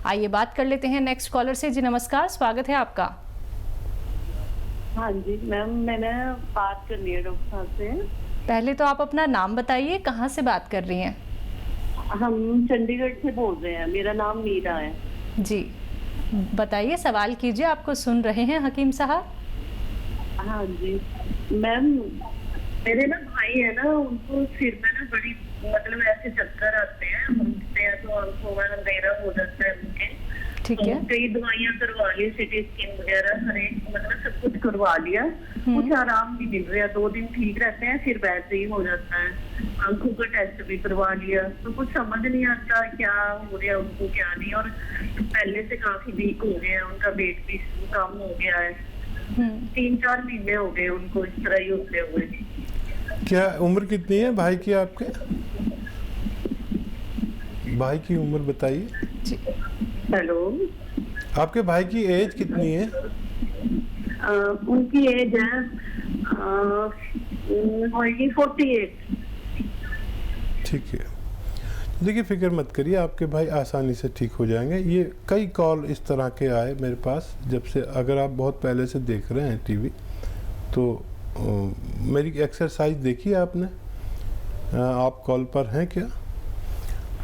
आइए बात कर लेते हैं नेक्स्ट कॉलर से। जी नमस्कार, स्वागत है आपका। हाँ जी मैम, मैंने बात करनी है डॉक्टर साहब से। पहले तो आप अपना नाम बताइए, कहाँ से बात कर रही हैं? हम चंडीगढ़ से बोल रहे हैं, मेरा नाम मीरा है। जी बताइए, सवाल कीजिए, आपको सुन रहे हैं हकीम साहब। हाँ जी मैम, मेरे ना भाई है ना, उनको सिर में ना बड़ी मतलब ऐसे चक्कर आते हैं, घूमते हैं तो आंखों में अंधेरा हो जाता है उनके। ठीक है। तो कई दवाइयां करवा ली, सिटी स्कैन वगैरह हर एक मतलब सब कुछ करवा लिया, कुछ आराम नहीं मिल रहा। 2 दिन ठीक रहते हैं, फिर वैसे ही हो जाता है। आंखों का टेस्ट भी करवा लिया, तो कुछ समझ नहीं आता क्या हो गया उनको क्या नहीं। और पहले से काफी वीक हो गया, उनका वेट भी कम हो गया है। 3-4 महीने हो गए उनको इस तरह ही होते हुए। क्या उम्र कितनी है भाई की आपके? भाई की उम्र बताइए। हेलो, आपके भाई की एज कितनी है? उनकी एज है 48। ठीक है, देखिए फिक्र मत करिए, आपके भाई आसानी से ठीक हो जाएंगे। ये कई कॉल इस तरह के आए मेरे पास जब से, अगर आप बहुत पहले से देख रहे हैं टीवी तो मेरी एक्सरसाइज देखी आपने? आप कॉल पर हैं क्या?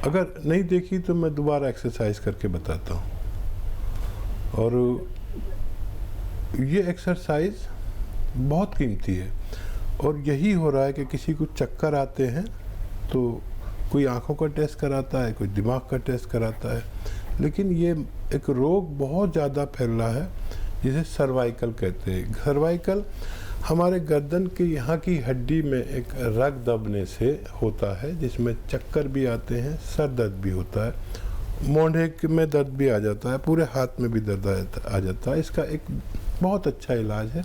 अगर नहीं देखी तो मैं दोबारा एक्सरसाइज करके बताता हूँ। और ये एक्सरसाइज बहुत कीमती है। और यही हो रहा है कि किसी को चक्कर आते हैं तो कोई आंखों का टेस्ट कराता है, कोई दिमाग का टेस्ट कराता है, लेकिन ये एक रोग बहुत ज़्यादा फैल रहा है जिसे सर्वाइकल कहते हैं। सर्वाइकल हमारे गर्दन के यहाँ की हड्डी में एक रग दबने से होता है, जिसमें चक्कर भी आते हैं, सर दर्द भी होता है, मोढ़े में दर्द भी आ जाता है, पूरे हाथ में भी दर्द आ जाता है। इसका एक बहुत अच्छा इलाज है,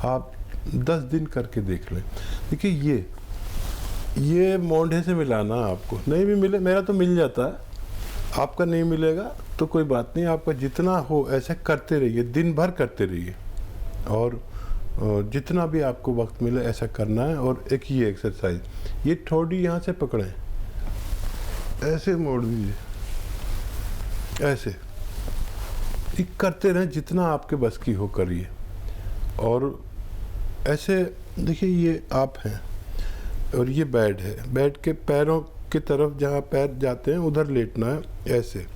आप 10 दिन करके देख लें। देखिए ये मोढ़े से मिलाना, आपको नहीं भी मिले, मेरा तो मिल जाता है, आपका नहीं मिलेगा तो कोई बात नहीं, आपका जितना हो ऐसे करते रहिए, दिन भर करते रहिए, और जितना भी आपको वक्त मिले ऐसा करना है। और एक ये एक्सरसाइज, ये ठोड़ी यहाँ से पकड़ें, ऐसे मोड़ दीजिए, ऐसे ये करते रहें, जितना आपके बस की हो करिए। और ऐसे देखिए, ये आप हैं और ये बेड है, बेड के पैरों की तरफ जहाँ पैर जाते हैं उधर लेटना है, ऐसे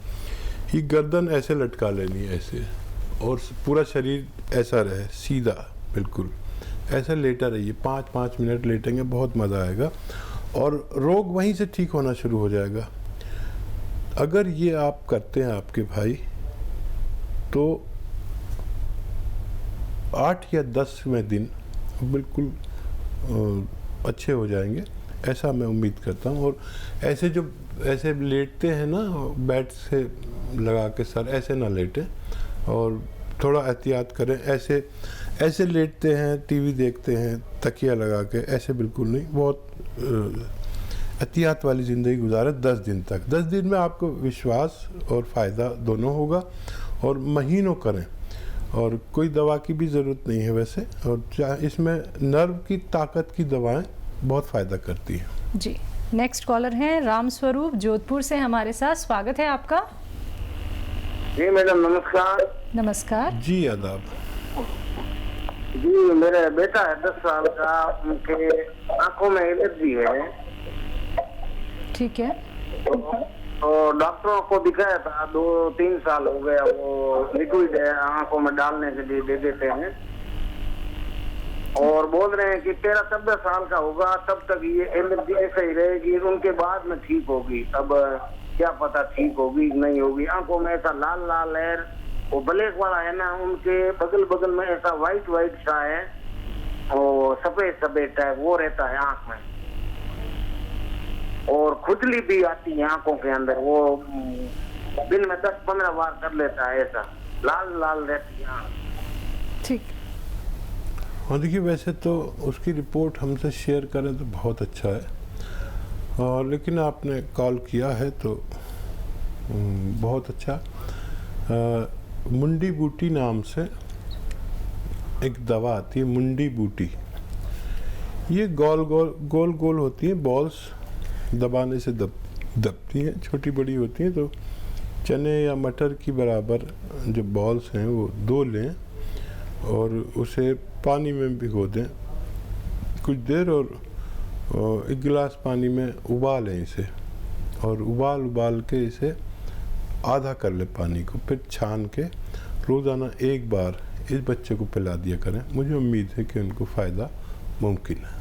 ये गर्दन ऐसे लटका लेनी है ऐसे, और पूरा शरीर ऐसा रहे सीधा, बिल्कुल ऐसा लेटा रहिए। 5-5 मिनट लेटेंगे, बहुत मज़ा आएगा और रोग वहीं से ठीक होना शुरू हो जाएगा। अगर ये आप करते हैं आपके भाई तो 8 या 10वें दिन बिल्कुल अच्छे हो जाएंगे, ऐसा मैं उम्मीद करता हूँ। और ऐसे जो ऐसे लेटते हैं ना, बेड से लगा के सर, ऐसे ना लेटें और थोड़ा एहतियात करें। ऐसे लेटते हैं, टीवी देखते हैं तकिया लगा के, ऐसे बिल्कुल नहीं, बहुत एहतियात वाली ज़िंदगी गुजारें 10 दिन तक। 10 दिन में आपको विश्वास और फ़ायदा दोनों होगा, और महीनों करें, और कोई दवा की भी ज़रूरत नहीं है वैसे। और इसमें नर्व की ताकत की दवाएं बहुत फ़ायदा करती हैं। जी नेक्स्ट कॉलर हैं राम स्वरूप जोधपुर से हमारे साथ, स्वागत है आपका। जी मैडम नमस्कार। नमस्कार जी आदाब। जी मेरा बेटा है 10 साल का, उनके आंखों में एलर्जी है। ठीक है। तो डॉक्टरों को दिखाया था, 2-3 साल हो गया, वो लिक्विड है आंखों में डालने के लिए दे देते हैं, और बोल रहे हैं कि 13-14 साल का होगा तब तक ये एलर्जी ऐसे ही रहेगी, उनके बाद में ठीक होगी। अब क्या पता ठीक होगी नहीं होगी। आंखों में ऐसा लाल लाल है, वो ब्लैक वाला है ना, उनके बगल में ऐसा व्हाइट सा है, और सफेद टाइप वो रहता है आंख में, और खुजली भी आती है आंखों के अंदर। वो दिन में 10-15 बार कर लेता है, ऐसा लाल रहती है आंख। ठीक। हाँ देखिए, वैसे तो उसकी रिपोर्ट हमसे शेयर करें तो बहुत अच्छा है, और लेकिन आपने कॉल किया है तो बहुत अच्छा। मुंडी बूटी नाम से एक दवा आती है, मुंडी बूटी। ये गोल गोल होती है, बॉल्स दबाने से दबती हैं, छोटी बड़ी होती हैं, तो चने या मटर की बराबर जो बॉल्स हैं वो 2 लें और उसे पानी में भिगो दें कुछ देर, और 1 गिलास पानी में उबालें इसे, और उबाल के इसे आधा कर ले पानी को, फिर छान के रोज़ाना 1 बार इस बच्चे को पिला दिया करें। मुझे उम्मीद है कि उनको फ़ायदा मुमकिन है।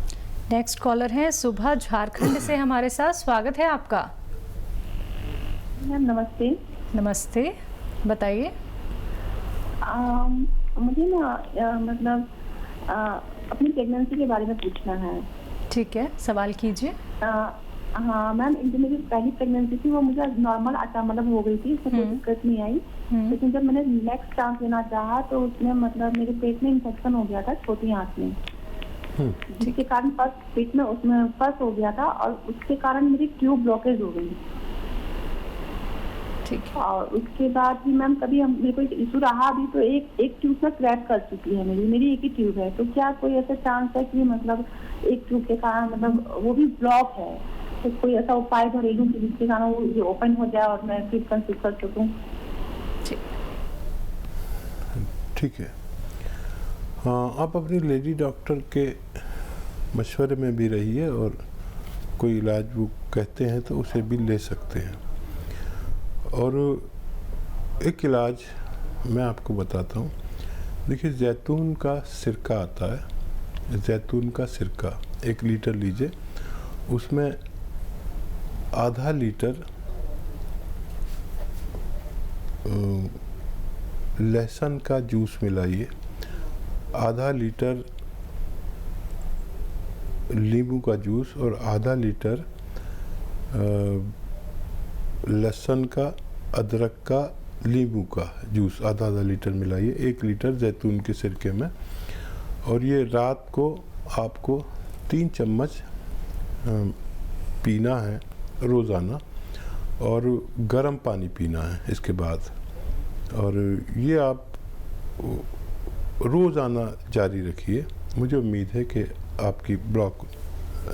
नेक्स्ट कॉलर है सुबह झारखंड से हमारे साथ, स्वागत है आपका। मैम नमस्ते। नमस्ते, बताइए। मुझे ना मतलब अपनी प्रेगनेंसी के बारे में पूछना है। ठीक है, सवाल कीजिए। हाँ मैम, जो मेरी पहली प्रेगनेंसी थी वो मुझे नॉर्मल मतलब हो गई थी, इसमें कोई दिक्कत नहीं आई। लेकिन जब मैंने नेक्स्ट चांस लेना चाहा तो उसमें मतलब मेरे पेट में इंफेक्शन हो गया था छोटी आंत में, जिसके कारण पेट में उसमें पस हो गया था और उसके कारण मेरी ट्यूब ब्लॉकेज हो गई। ठीक है। और उसके बाद भी मैम कभी मेरे को इशू रहा भी तो एक ट्यूब में क्रैक कर चुकी है मेरी एक ही ट्यूब है। तो क्या कोई ऐसा चांस है कि मतलब एक ट्यूब के कारण मतलब वो भी ब्लॉक है, तो कोई ऐसा उपाय घरेलू कि जिसके कारण वो ओपन हो जाए और मैं फिर कंसीव कर सकूं? ठीक है। हाँ, आप अपनी लेडी डॉक्टर के मशवरे में भी रहिए, और कोई इलाज वो कहते हैं तो उसे भी ले सकते हैं। और एक इलाज मैं आपको बताता हूँ। देखिए, जैतून का सिरका आता है, जैतून का सिरका 1 लीटर लीजिए, उसमें आधा लीटर लहसुन का जूस मिलाइए, आधा लीटर नींबू का जूस और आधा लीटर लहसुन का, अदरक का, नींबू का जूस आधा लीटर मिलाइए 1 लीटर जैतून के सिरके में। और ये रात को आपको 3 चम्मच पीना है रोज़ाना, और गर्म पानी पीना है इसके बाद। और ये आप रोज़ाना जारी रखिए। मुझे उम्मीद है कि आपकी ब्लॉक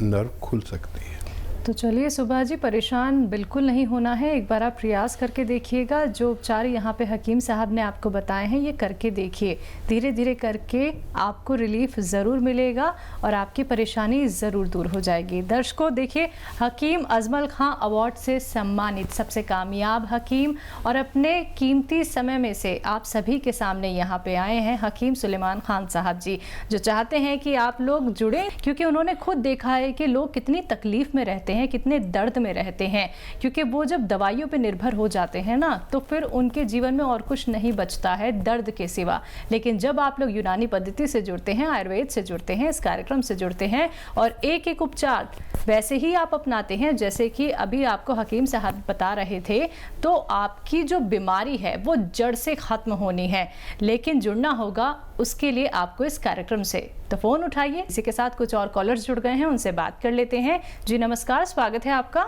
नर्व खुल सकती है। तो चलिए सुबह जी, परेशान बिल्कुल नहीं होना है। एक बार आप प्रयास करके देखिएगा। जो उपचार यहाँ पे हकीम साहब ने आपको बताए हैं ये करके देखिए। धीरे धीरे करके आपको रिलीफ ज़रूर मिलेगा और आपकी परेशानी ज़रूर दूर हो जाएगी। दर्शकों देखिए, हकीम अजमल खां अवार्ड से सम्मानित सबसे कामयाब हकीम, और अपने कीमती समय में से आप सभी के सामने यहाँ पे आए हैं हकीम सुलेमान खान साहब जी, जो चाहते हैं कि आप लोग जुड़ें, क्योंकि उन्होंने खुद देखा है कि लोग कितनी तकलीफ में रहते हैं, कितने दर्द में रहते हैं। क्योंकि वो जब दवाइयों पे निर्भर हो जाते हैं ना, तो फिर उनके जीवन में और कुछ नहीं बचता है दर्द के सिवा। लेकिन जब आप लोग यूनानी पद्धति से जुड़ते हैं, आयुर्वेद से जुड़ते हैं, इस कार्यक्रम से जुड़ते हैं और एक एक उपचार वैसे ही आप अपनाते हैं जैसे कि अभी आपको हकीम साहब बता रहे थे, तो आपकी जो बीमारी है वो जड़ से खत्म होनी है। लेकिन जुड़ना होगा उसके लिए आपको इस कार्यक्रम से। तो फोन उठाइए। इसी के साथ कुछ और कॉलर्स जुड़ गए हैं, उनसे बात कर लेते हैं। जी नमस्कार, स्वागत है आपका।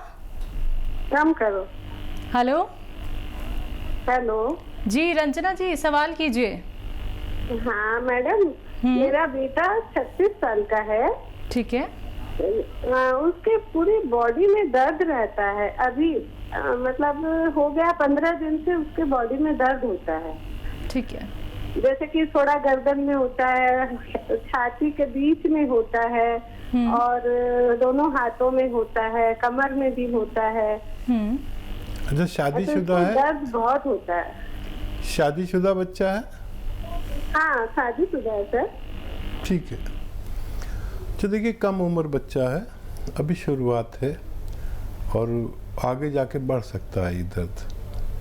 कम करो। हेलो। हेलो जी रंजना जी, सवाल कीजिए। हाँ मैडम, मेरा बेटा 36 साल का है। ठीक है। उसके पूरी बॉडी में दर्द रहता है। अभी मतलब हो गया 15 दिन से उसके बॉडी में दर्द होता है। ठीक है। जैसे कि थोड़ा गर्दन में होता है, छाती के बीच में होता है और दोनों हाथों में होता है, कमर में भी होता है। अच्छा, शादीशुदा है? दर्द बहुत होता है। शादीशुदा बच्चा है? हाँ शादीशुदा है सर। ठीक है। तो देखिए, कम उम्र बच्चा है, अभी शुरुआत है और आगे जाके बढ़ सकता है ये दर्द।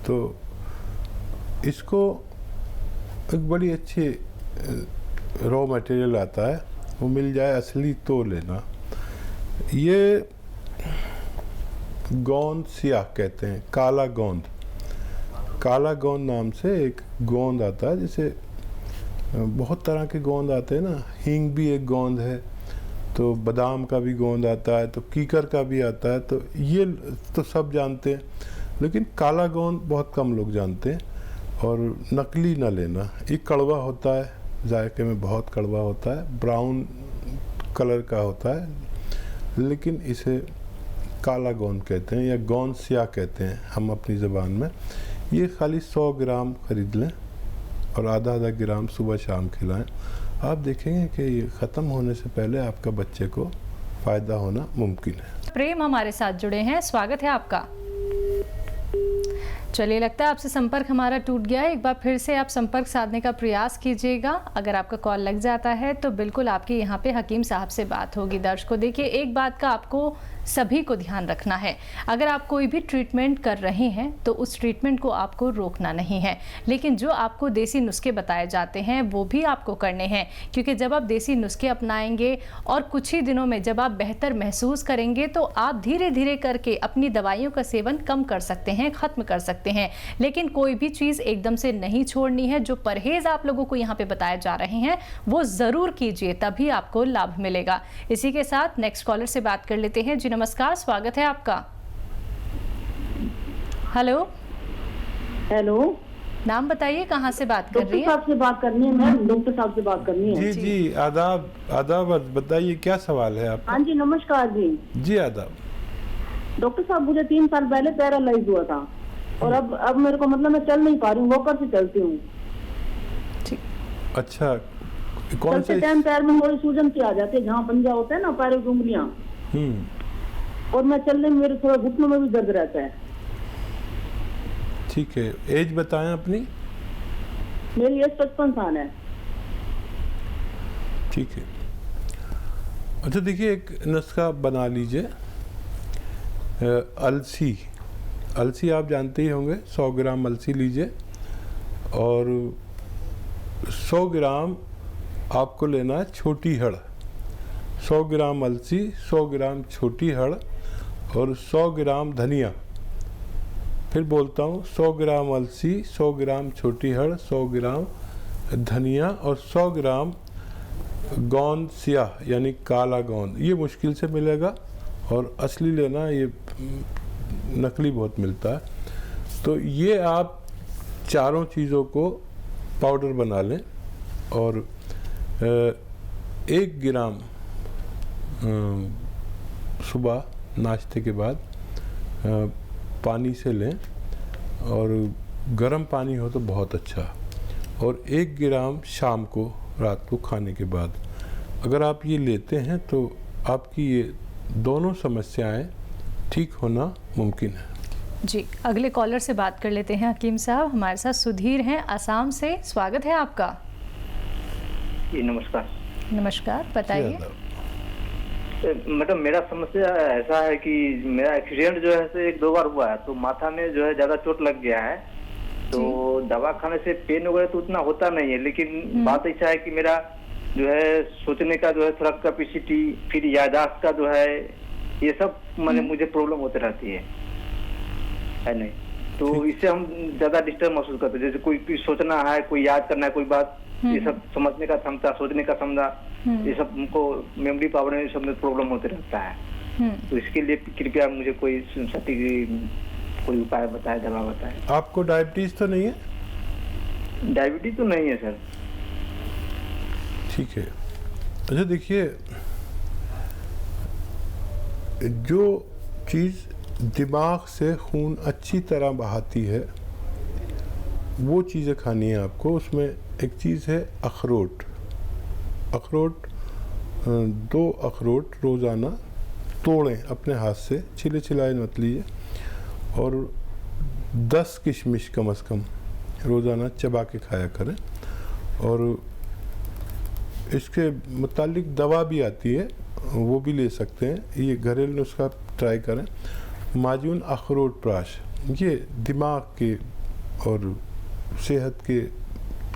तो इसको एक बड़ी अच्छी रॉ मटेरियल आता है, वो मिल जाए असली तो लेना। ये गोंद सियाह कहते हैं, काला गोंद। काला गोंद नाम से एक गोंद आता है, जैसे बहुत तरह के गोंद आते हैं ना, हींग भी एक गोंद है, तो बादाम का भी गोंद आता है, तो कीकर का भी आता है। तो ये तो सब जानते हैं, लेकिन काला गोंद बहुत कम लोग जानते हैं। और नकली ना लेना, ये कड़वा होता है, जायके में बहुत कड़वा होता है, ब्राउन कलर का होता है, लेकिन इसे काला गोंद कहते हैं या गोंद सियाह कहते हैं हम अपनी ज़बान में। ये खाली 100 ग्राम खरीद लें और आधा आधा ग्राम सुबह शाम खिलाएं। आप देखेंगे कि ये ख़त्म होने से पहले आपका बच्चे को फ़ायदा होना मुमकिन है। प्रेम हमारे साथ जुड़े हैं, स्वागत है आपका। चलिए, लगता है आपसे संपर्क हमारा टूट गया है। एक बार फिर से आप संपर्क साधने का प्रयास कीजिएगा। अगर आपका कॉल लग जाता है तो बिल्कुल आपकी यहाँ पे हकीम साहब से बात होगी। दर्शकों, देखिए, एक बात का आपको सभी को ध्यान रखना है, अगर आप कोई भी ट्रीटमेंट कर रहे हैं तो उस ट्रीटमेंट को आपको रोकना नहीं है, लेकिन जो आपको देसी नुस्खे बताए जाते हैं वो भी आपको करने हैं, क्योंकि जब आप देसी नुस्खे अपनाएंगे और कुछ ही दिनों में जब आप बेहतर महसूस करेंगे तो आप धीरे धीरे करके अपनी दवाइयों का सेवन कम कर सकते हैं, ख़त्म कर सकते हैं। लेकिन कोई भी चीज़ एकदम से नहीं छोड़नी है। जो परहेज़ आप लोगों को यहाँ पे बताए जा रहे हैं वो ज़रूर कीजिए, तभी आपको लाभ मिलेगा। इसी के साथ नेक्स्ट कॉलर से बात कर लेते हैं। जी नमस्कार, स्वागत है आपका। हेलो। हेलो, नाम बताइए, कहाँ से बात कर रही डॉक्टर हैं? साहब से बात करनी है मैम, डॉक्टर साहब से बात करनी है। जी जी, आदाब आदाब, बताइए क्या सवाल है आपका? हाँ जी, नमस्कार जी। जी आदाब। डॉक्टर साहब, मुझे 3 साल पहले पैरालाइज हुआ था और अब मेरे को मतलब मैं चल नहीं पा रही हूँ, वॉकर से चलती हूँ। अच्छा, कौन चलते से? टाइम पैर में थोड़ी सूजन सी आ जाती है, जहाँ पंजा होता है ना, पैरों की उंगलियाँ, और मैं चलने में मेरे थोड़ा घुटनों में भी दर्द रहता है। ठीक है, एज बताएं अपनी। मेरी एज 55 साल है। ठीक है। अच्छा, देखिए, एक नुस्खा बना लीजिए। अलसी आप जानते ही होंगे। 100 ग्राम अलसी लीजिए और 100 ग्राम आपको लेना है छोटी हड़। 100 ग्राम अलसी, 100 ग्राम छोटी हड़ और 100 ग्राम धनिया। फिर बोलता हूँ, 100 ग्राम अलसी, 100 ग्राम छोटी हड़, 100 ग्राम धनिया और 100 ग्राम गोंद सियाह यानी काला गोंद। ये मुश्किल से मिलेगा और असली लेना, ये नकली बहुत मिलता है। तो ये आप चारों चीज़ों को पाउडर बना लें और 1 ग्राम सुबह नाश्ते के बाद पानी से लें, और गर्म पानी हो तो बहुत अच्छा, और 1 ग्राम शाम को, रात को खाने के बाद। अगर आप ये लेते हैं तो आपकी ये दोनों समस्याएं ठीक होना मुमकिन है। जी, अगले कॉलर से बात कर लेते हैं हकीम साहब। हमारे साथ सुधीर हैं असम से, स्वागत है आपका। जी नमस्कार। नमस्कार, बताइए। मैडम, मेरा समस्या ऐसा है कि मेरा एक्सीडेंट जो है से 1-2 बार हुआ है, तो माथा में जो है ज्यादा चोट लग गया है। तो दवा खाने से पेन वगैरह तो उतना होता नहीं है, लेकिन बात ऐसा है कि मेरा जो है सोचने का जो है थोड़ा कैपेसिटी, फिर याददाश्त का जो है, ये सब मुझे प्रॉब्लम होती रहती है नहीं। तो इससे हम ज्यादा डिस्टर्ब महसूस करते हैं। जैसे कोई सोचना है, कोई याद करना है कोई बात, ये सब समझने का क्षमता, सोचने का क्षमता, ये सब हमको मेमोरी पावर में सब में प्रॉब्लम होते रहता है। तो इसके लिए कृपया मुझे कोई कोई उपाय बताए, दवा बताए। आपको डायबिटीज तो नहीं है? डायबिटीज तो नहीं है सर। ठीक है। अच्छा, देखिए, जो चीज़ दिमाग से खून अच्छी तरह बहाती है वो चीज़ें खानी है आपको। उसमें एक चीज़ है अखरोट। 2 अखरोट रोज़ाना तोड़ें अपने हाथ से, छिले छिलाए मत लीजिए, और 10 किशमिश कम से कम रोज़ाना चबा के खाया करें। और इसके मुतालिक दवा भी आती है, वो भी ले सकते हैं। ये घरेलू नुस्खा ट्राई करें। माजून अखरोट प्राश, ये दिमाग के और सेहत के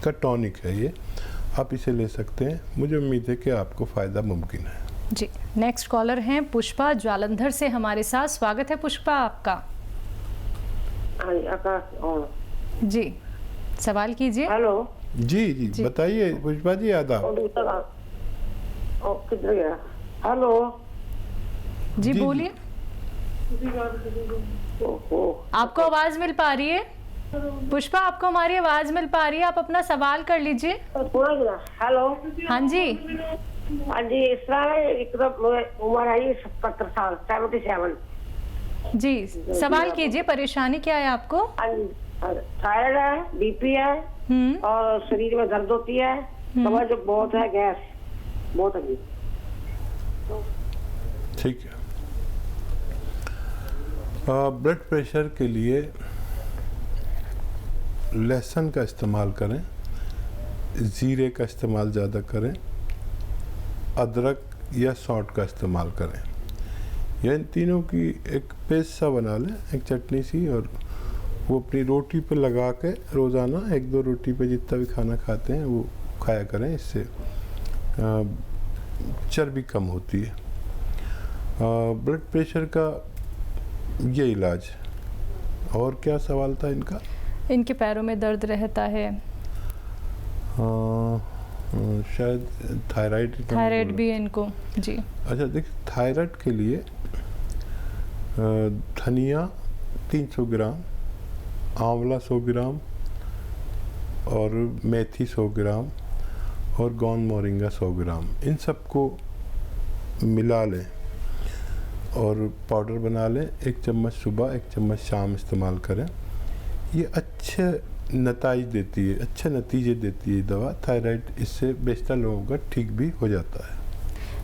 का टॉनिक है, ये आप इसे ले सकते हैं। मुझे उम्मीद है कि आपको फ़ायदा मुमकिन है। जी, नेक्स्ट कॉलर हैं पुष्पा जालंधर से हमारे साथ, स्वागत है पुष्पा आपका। जी, सवाल कीजिए। हेलो। जी, बताइए पुष्पा जी। आदाब। हेलो जी, बोलिए। आपको आवाज मिल पा रही है? पुष्पा, आपको हमारी आवाज मिल पा रही है? आप अपना सवाल कर लीजिए। हेलो। हाँ जी। हाँ जी, इस तरह एकदम उम्र आई 77 साल, 77। जी, सवाल कीजिए, परेशानी क्या है आपको? थायराइड है, बीपी है और शरीर में दर्द होती है, दवा जो बहुत है, गैस बहुत है। ठीक है। ब्लड प्रेशर के लिए लहसुन का इस्तेमाल करें, ज़ीरे का इस्तेमाल ज़्यादा करें, अदरक या सौंठ का इस्तेमाल करें। या इन तीनों की एक पेस्ट सा बना लें, एक चटनी सी, और वो अपनी रोटी पे लगा के रोज़ाना 1-2 रोटी पे जितना भी खाना खाते हैं वो खाया करें। इससे चर्बी कम होती है। ब्लड प्रेशर का ये इलाज। और क्या सवाल था इनका? इनके पैरों में दर्द रहता है। शायद थायराइड भी है इनको जी। अच्छा, देखिए थायराइड के लिए धनिया 300 ग्राम, आंवला 100 ग्राम और मेथी 100 ग्राम और गोंद मोरिंगा 100 ग्राम, इन सबको मिला लें और पाउडर बना लें। 1 चम्मच सुबह, 1 चम्मच शाम इस्तेमाल करें। ये अच्छे नतीजे देती है दवा। थायराइड इससे बेशतर लोगों का ठीक भी हो जाता है।